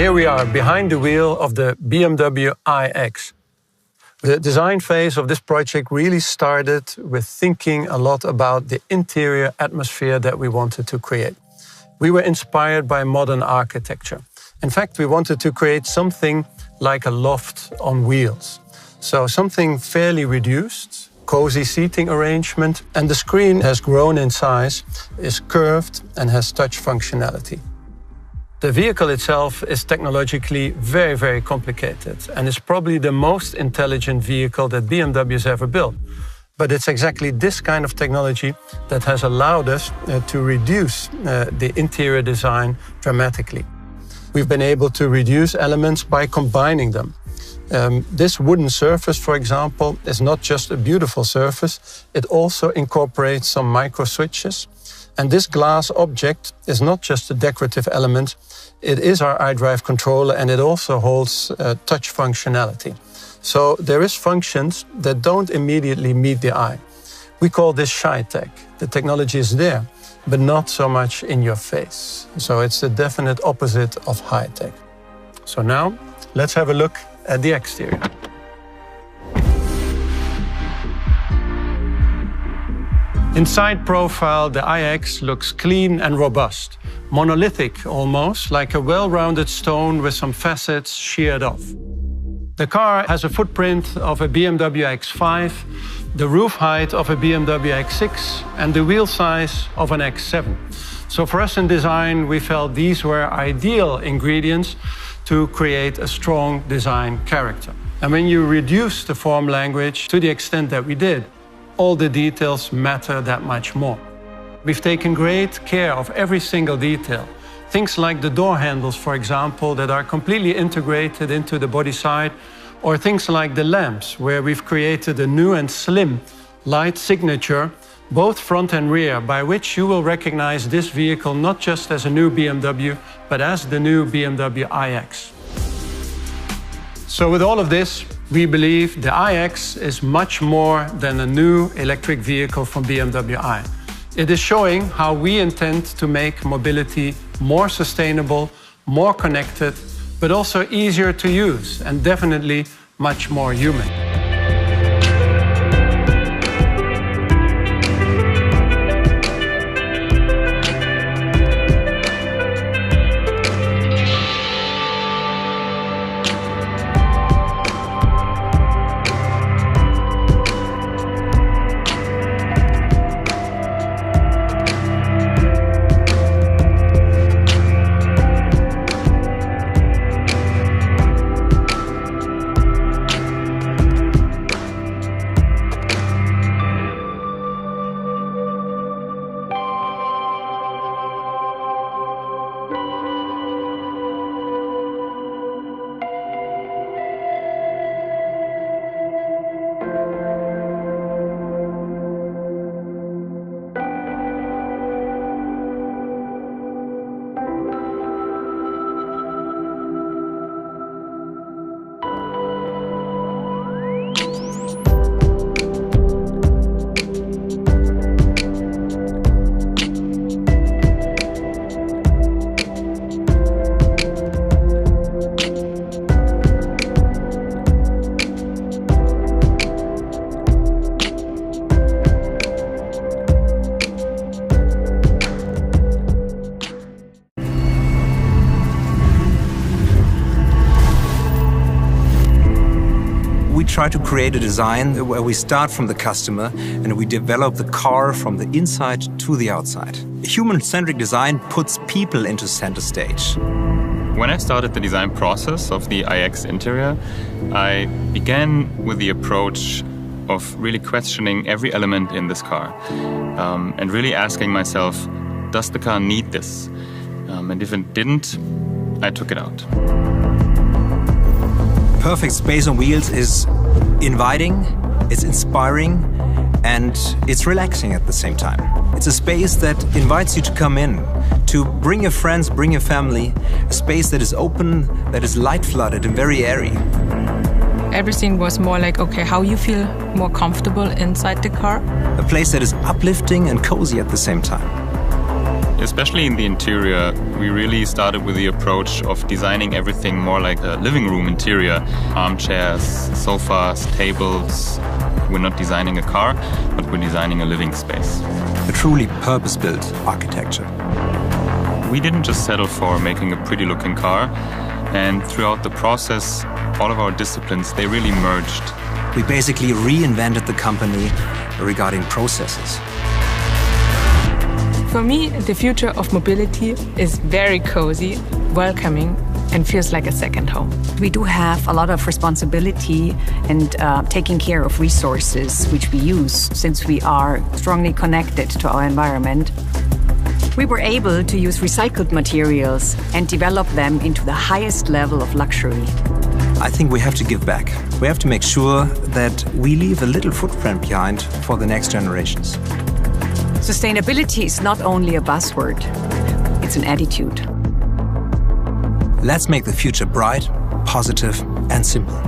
here we are behind the wheel of the BMW iX. The design phase of this project really started with thinking a lot about the interior atmosphere that we wanted to create. We were inspired by modern architecture. In fact, we wanted to create something like a loft on wheels. So something fairly reduced, cozy seating arrangement, and the screen has grown in size, is curved and has touch functionality. The vehicle itself is technologically very, very complicated and is probably the most intelligent vehicle that BMW has ever built. But it's exactly this kind of technology that has allowed us to reduce the interior design dramatically. We've been able to reduce elements by combining them. This wooden surface, for example, is not just a beautiful surface, it also incorporates some micro switches. And this glass object is not just a decorative element, it is our iDrive controller and it also holds touch functionality. So there is functions that don't immediately meet the eye. We call this shy tech. The technology is there, but not so much in your face. So it's the definite opposite of high tech. So now, let's have a look at the exterior. In side profile, the iX looks clean and robust, monolithic almost, like a well-rounded stone with some facets sheared off. The car has a footprint of a BMW X5, the roof height of a BMW X6, and the wheel size of an X7. So for us in design, we felt these were ideal ingredients to create a strong design character. And when you reduce the form language to the extent that we did, all the details matter that much more. We've taken great care of every single detail. Things like the door handles, for example, that are completely integrated into the body side, or things like the lamps, where we've created a new and slim light signature, both front and rear, by which you will recognize this vehicle not just as a new BMW, but as the new BMW iX. So with all of this, we believe the iX is much more than a new electric vehicle from BMW i. It is showing how we intend to make mobility more sustainable, more connected, but also easier to use and definitely much more human. We try to create a design where we start from the customer and we develop the car from the inside to the outside. Human-centric design puts people into center stage. When I started the design process of the iX interior, I began with the approach of really questioning every element in this car and really asking myself, does the car need this? And if it didn't, I took it out. Perfect space on wheels is inviting, it's inspiring, and it's relaxing at the same time. It's a space that invites you to come in, to bring your friends, bring your family, a space that is open, that is light-flooded and very airy. Everything was more like, okay, how you feel more comfortable inside the car. A place that is uplifting and cozy at the same time. Especially in the interior, we really started with the approach of designing everything more like a living room interior. Armchairs, sofas, tables. We're not designing a car, but we're designing a living space. A truly purpose-built architecture. We didn't just settle for making a pretty-looking car, and throughout the process, all of our disciplines, they really merged. We basically reinvented the company regarding processes. For me, the future of mobility is very cozy, welcoming, and feels like a second home. We do have a lot of responsibility and taking care of resources which we use since we are strongly connected to our environment. We were able to use recycled materials and develop them into the highest level of luxury. I think we have to give back. We have to make sure that we leave a little footprint behind for the next generations. Sustainability is not only a buzzword, it's an attitude. Let's make the future bright, positive, and simple.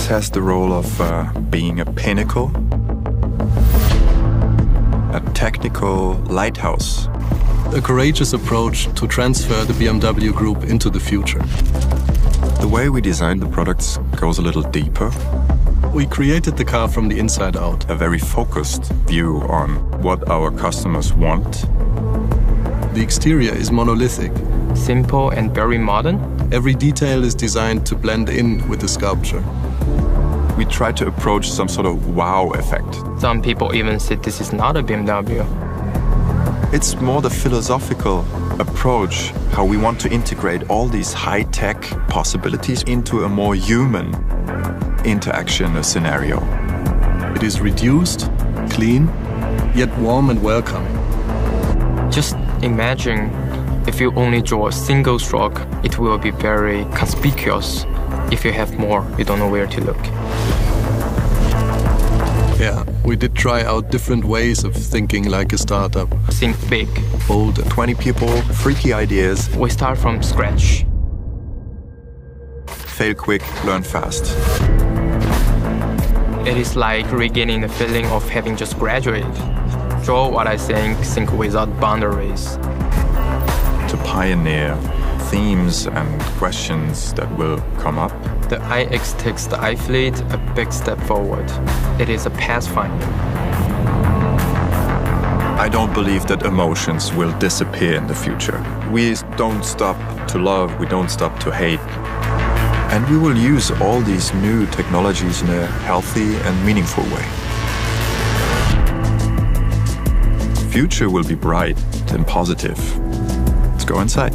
iX has the role of being a pinnacle, a technical lighthouse. A courageous approach to transfer the BMW Group into the future. The way we design the products goes a little deeper. We created the car from the inside out. A very focused view on what our customers want. The exterior is monolithic. Simple and very modern. Every detail is designed to blend in with the sculpture. We try to approach some sort of wow effect. Some people even say this is not a BMW. It's more the philosophical approach, how we want to integrate all these high-tech possibilities into a more human interaction scenario. It is reduced, clean, yet warm and welcoming. Just imagine if you only draw a single stroke, it will be very conspicuous. If you have more, you don't know where to look. Yeah, we did try out different ways of thinking like a startup. Think big. Bold. 20 people, freaky ideas. We start from scratch. Fail quick, learn fast. It is like regaining the feeling of having just graduated. Draw what I think without boundaries. To pioneer themes and questions that will come up. The iX takes the iFleet a big step forward. It is a pathfinder. I don't believe that emotions will disappear in the future. We don't stop to love, we don't stop to hate. And we will use all these new technologies in a healthy and meaningful way. The future will be bright and positive. Let's go inside.